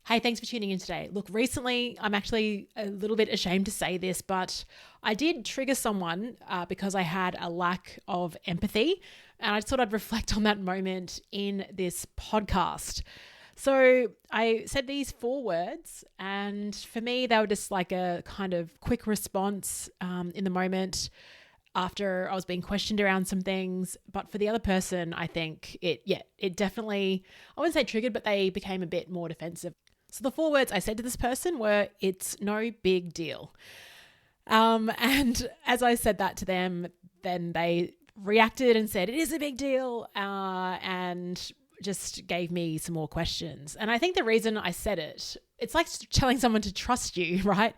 Hey, thanks for tuning in today. Look, recently, I'm actually a little bit ashamed to say this, but I did trigger someone because I had a lack of empathy. And I thought I'd reflect on that moment in this podcast. So I said these 4 words, and for me, they were just like a kind of quick response in the moment after I was being questioned around some things. But for the other person, I think it definitely, I wouldn't say triggered, but they became a bit more defensive. So the 4 words I said to this person were, "It's no big deal." And as I said that to them, then they reacted and said, "It is a big deal," and just gave me some more questions. And I think the reason I said it, it's like telling someone to trust you, right?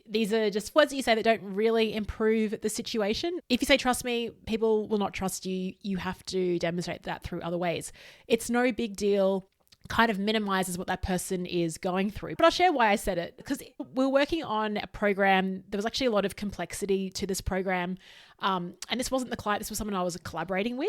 These are just words that you say that don't really improve the situation. If you say, "Trust me," people will not trust you. You have to demonstrate that through other ways. It's no big deal kind of minimizes what that person is going through. But I'll share why I said it, because we're working on a program. There was actually a lot of complexity to this program. And this wasn't the client, this was someone I was collaborating with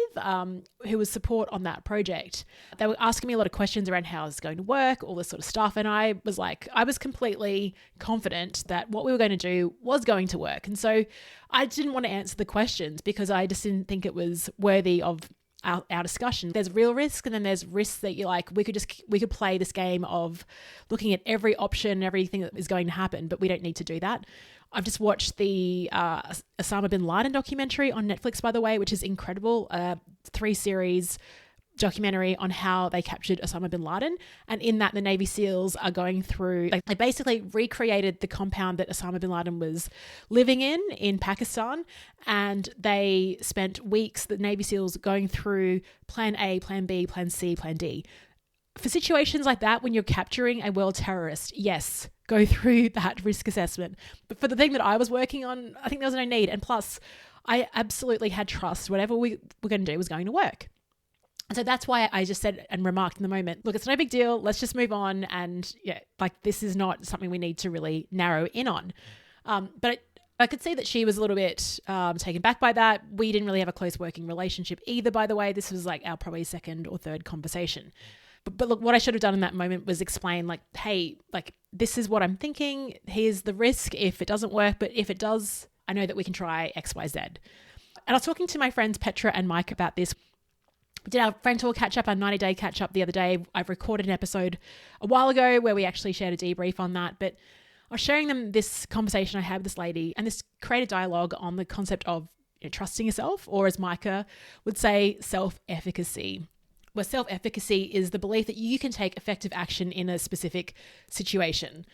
who was support on that project. They were asking me a lot of questions around how it's going to work, all this sort of stuff. And I was completely confident that what we were going to do was going to work. And so I didn't want to answer the questions because I just didn't think it was worthy of our discussion. There's real risk, and then there's risks that you're like, we could play this game of looking at every option, everything that is going to happen, but we don't need to do that. I've just watched the Osama bin Laden documentary on Netflix, by the way, which is incredible. 3-series documentary on how they captured Osama bin Laden. And in that, the Navy SEALs are going through, like, they basically recreated the compound that Osama bin Laden was living in Pakistan. And they spent weeks, the Navy SEALs, going through plan A, plan B, plan C, plan D. For situations like that, when you're capturing a world terrorist, yes, go through that risk assessment. But for the thing that I was working on, I think there was no need. And plus, I absolutely had trust. Whatever we were going to do was going to work. And so that's why I just said and remarked in the moment, look, it's no big deal. Let's just move on. And this is not something we need to really narrow in on. But I could see that she was a little bit taken back by that. We didn't really have a close working relationship either, by the way. This was like our probably 2nd or 3rd conversation. But look, what I should have done in that moment was explain, like, hey, like, this is what I'm thinking. Here's the risk if it doesn't work. But if it does, I know that we can try X, Y, Z. And I was talking to my friends Petra and Mike about this. We did our friend tour catch up, our 90-day catch up the other day. I've recorded an episode a while ago where we actually shared a debrief on that. But I was sharing them this conversation I had with this lady, and this created dialogue on the concept of trusting yourself, or as Micah would say, self-efficacy. Where self-efficacy is the belief that you can take effective action in a specific situation.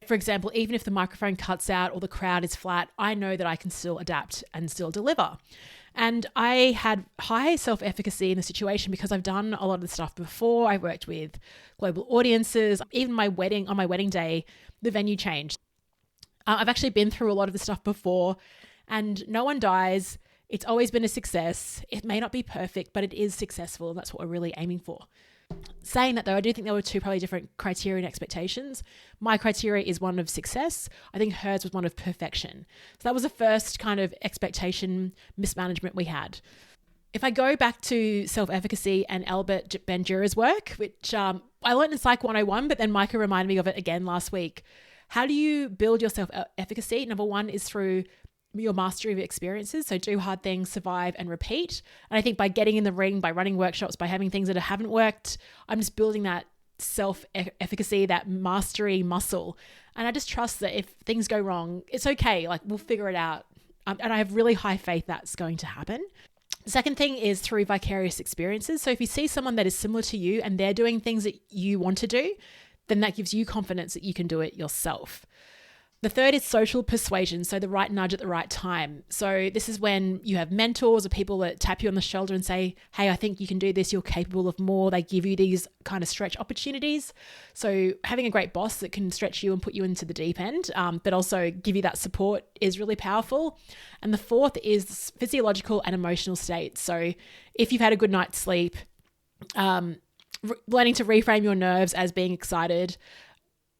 For example, even if the microphone cuts out or the crowd is flat, I know that I can still adapt and still deliver. And I had high self-efficacy in the situation because I've done a lot of the stuff before. I've worked with global audiences. Even on my wedding day, the venue changed. I've actually been through a lot of the stuff before, and no one dies. It's always been a success. It may not be perfect, but it is successful. And that's what we're really aiming for. Saying that though, I do think there were 2 probably different criteria and expectations. My criteria is one of success. I think hers was one of perfection. So that was the first kind of expectation mismanagement we had. If I go back to self-efficacy and Albert Bandura's work, which I learned in Psych 101, but then Micah reminded me of it again last week. How do you build your self-efficacy? Number 1 is through your mastery of experiences. So do hard things, survive, and repeat. And I think by getting in the ring, by running workshops, by having things that haven't worked, I'm just building that self-efficacy, that mastery muscle. And I just trust that if things go wrong, it's okay. Like, we'll figure it out. And I have really high faith that's going to happen. The second thing is through vicarious experiences. So if you see someone that is similar to you and they're doing things that you want to do, then that gives you confidence that you can do it yourself. The third is social persuasion, so the right nudge at the right time. So this is when you have mentors or people that tap you on the shoulder and say, hey, I think you can do this, you're capable of more. They give you these kind of stretch opportunities. So having a great boss that can stretch you and put you into the deep end, but also give you that support is really powerful. And the fourth is physiological and emotional states. So if you've had a good night's sleep, learning to reframe your nerves as being excited,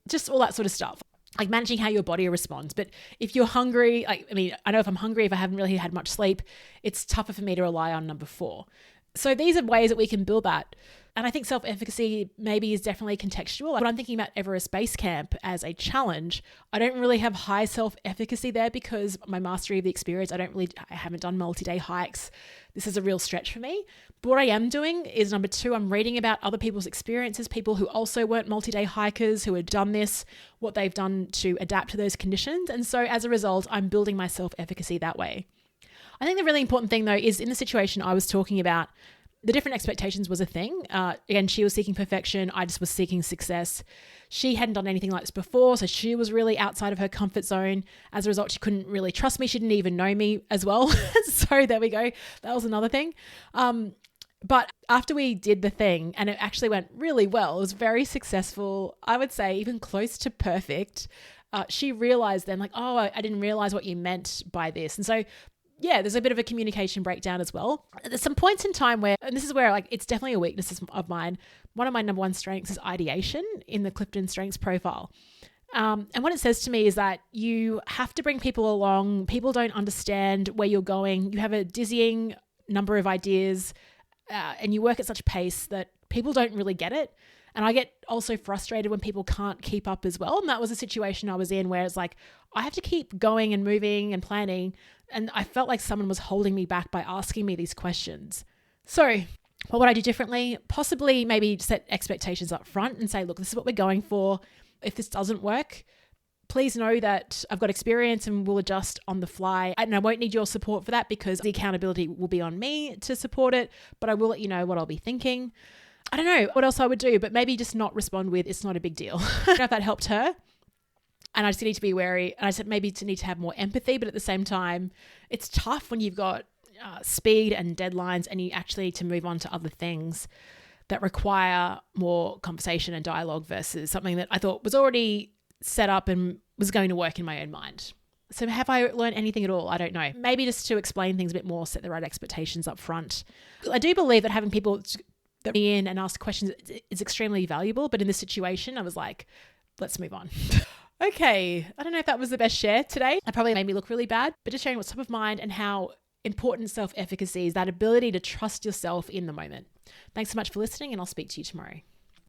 just all that sort of stuff. Like managing how your body responds. But if you're hungry, I know if I'm hungry, if I haven't really had much sleep, it's tougher for me to rely on number 4. So these are ways that we can build that. And I think self-efficacy maybe is definitely contextual. When I'm thinking about Everest Base Camp as a challenge, I don't really have high self-efficacy there because my mastery of the experience, I haven't done multi-day hikes. This is a real stretch for me. But what I am doing is number 2, I'm reading about other people's experiences, people who also weren't multi-day hikers, who had done this, what they've done to adapt to those conditions. And so as a result, I'm building my self-efficacy that way. I think the really important thing though is in the situation I was talking about, the different expectations was a thing. Again, she was seeking perfection. I just was seeking success. She hadn't done anything like this before, so she was really outside of her comfort zone. As a result, she couldn't really trust me. She didn't even know me as well. So there we go. That was another thing. But after we did the thing, and it actually went really well, it was very successful. I would say even close to perfect. She realized then like, oh, I didn't realize what you meant by this. And so yeah, there's a bit of a communication breakdown as well. There's some points in time where, and this is where like it's definitely a weakness of mine. One of my number 1 strengths is ideation in the Clifton Strengths profile. And what it says to me is that you have to bring people along. People don't understand where you're going. You have a dizzying number of ideas and you work at such pace that people don't really get it. And I get also frustrated when people can't keep up as well. And that was a situation I was in where it's like, I have to keep going and moving and planning. And I felt like someone was holding me back by asking me these questions. So what would I do differently? Possibly maybe set expectations up front and say, look, this is what we're going for. If this doesn't work, please know that I've got experience and we'll adjust on the fly. And I won't need your support for that because the accountability will be on me to support it, but I will let you know what I'll be thinking. I don't know what else I would do, but maybe just not respond with, it's not a big deal. I don't know if that helped her. And I just need to be wary. And I said maybe to need to have more empathy, but at the same time, it's tough when you've got speed and deadlines and you actually need to move on to other things that require more conversation and dialogue versus something that I thought was already set up and was going to work in my own mind. So have I learned anything at all? I don't know. Maybe just to explain things a bit more, set the right expectations up front. I do believe that having people that me in and ask questions is extremely valuable. But in this situation, I was like, let's move on. Okay. I don't know if that was the best share today. That probably made me look really bad, but just sharing what's top of mind and how important self-efficacy is, that ability to trust yourself in the moment. Thanks so much for listening, and I'll speak to you tomorrow.